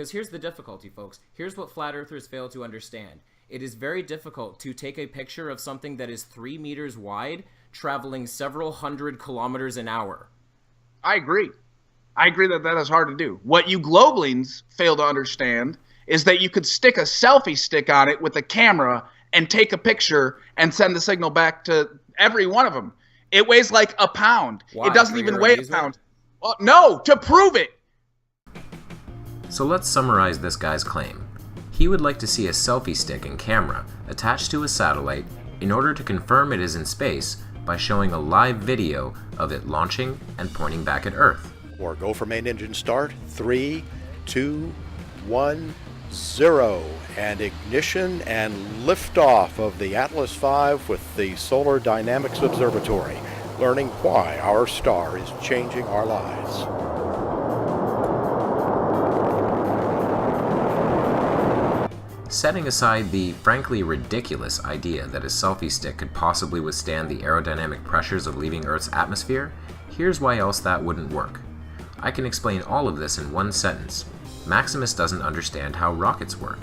Because here's the difficulty, folks. Here's what flat earthers fail to understand. It is very difficult to take a picture of something that is 3 meters wide, traveling several hundred kilometers an hour. I agree. I agree that that is hard to do. What you globelings fail to understand is that you could stick a selfie stick on it with a camera and take a picture and send the signal back to every one of them. It weighs like a pound. Why? It doesn't For even your weigh a amusement? pound. Well, no, to prove it. So let's summarize this guy's claim. He would like to see a selfie stick and camera attached to a satellite in order to confirm it is in space by showing a live video of it launching and pointing back at Earth. Or go for main engine start. 3, 2, 1, 0. And ignition and liftoff of the Atlas V with the Solar Dynamics Observatory, learning why our star is changing our lives. Setting aside the frankly ridiculous idea that a selfie stick could possibly withstand the aerodynamic pressures of leaving Earth's atmosphere, here's why else that wouldn't work. I can explain all of this in one sentence. Maximus doesn't understand how rockets work.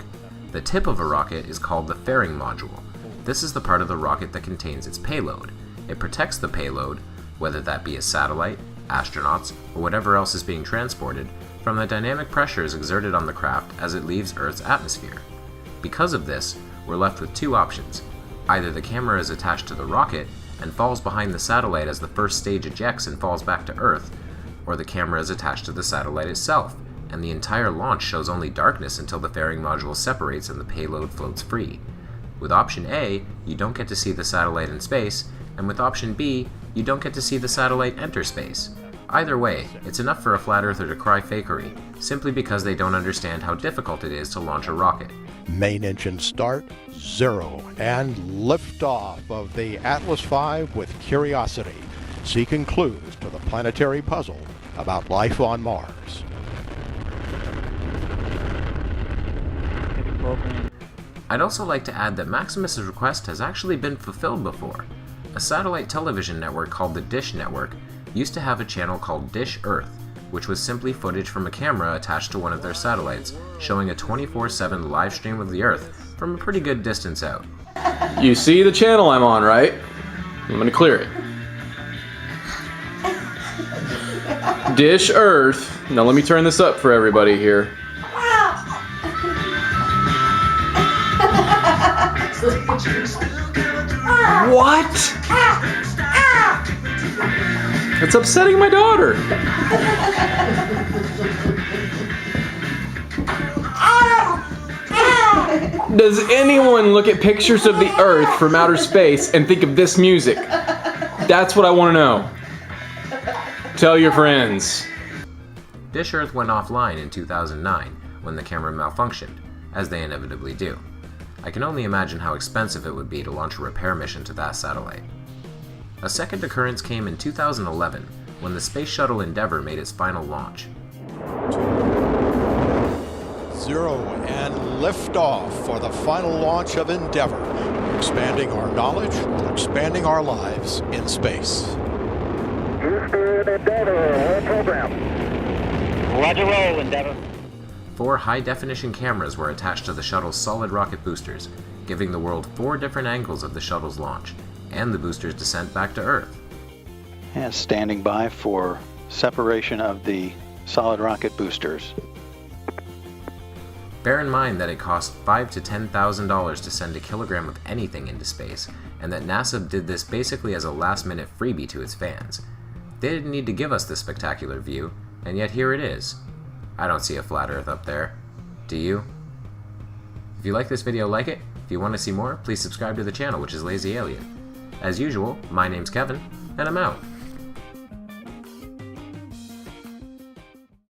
The tip of a rocket is called the fairing module. This is the part of the rocket that contains its payload. It protects the payload, whether that be a satellite, astronauts, or whatever else is being transported, from the dynamic pressures exerted on the craft as it leaves Earth's atmosphere. Because of this, we're left with two options. Either the camera is attached to the rocket and falls behind the satellite as the first stage ejects and falls back to Earth, or the camera is attached to the satellite itself, and the entire launch shows only darkness until the fairing module separates and the payload floats free. With option A, you don't get to see the satellite in space, and with option B, you don't get to see the satellite enter space. Either way, it's enough for a flat earther to cry fakery, simply because they don't understand how difficult it is to launch a rocket. Main engine start. 0. And liftoff of the Atlas V with Curiosity, seeking clues to the planetary puzzle about life on Mars. I'd also like to add that Maximus's request has actually been fulfilled before. A satellite television network called the Dish Network used to have a channel called Dish Earth, which was simply footage from a camera attached to one of their satellites, showing a 24/7 live stream of the Earth from a pretty good distance out. You see the channel I'm on, right? I'm gonna clear it. Dish Earth. Now let me turn this up for everybody here. What? It's upsetting my daughter. Does anyone look at pictures of the Earth from outer space and think of this music? That's what I want to know. Tell your friends. Dish Earth went offline in 2009 when the camera malfunctioned, as they inevitably do. I can only imagine how expensive it would be to launch a repair mission to that satellite. A second occurrence came in 2011 when the Space Shuttle Endeavour made its final launch. 0. And liftoff for the final launch of Endeavour, expanding our knowledge, expanding our lives in space. Houston, Endeavour, all program. Roger, roll, Endeavour. 4 high-definition cameras were attached to the shuttle's solid rocket boosters, giving the world 4 different angles of the shuttle's launch, and the booster's descent back to Earth. And standing by for separation of the solid rocket boosters. Bear in mind that it cost $5,000 to $10,000 to send a kilogram of anything into space, and that NASA did this basically as a last-minute freebie to its fans. They didn't need to give us this spectacular view, and yet here it is. I don't see a flat Earth up there. Do you? If you like this video, like it. If you want to see more, please subscribe to the channel, which is Lazy Alien. As usual, my name's Kevin, and I'm out.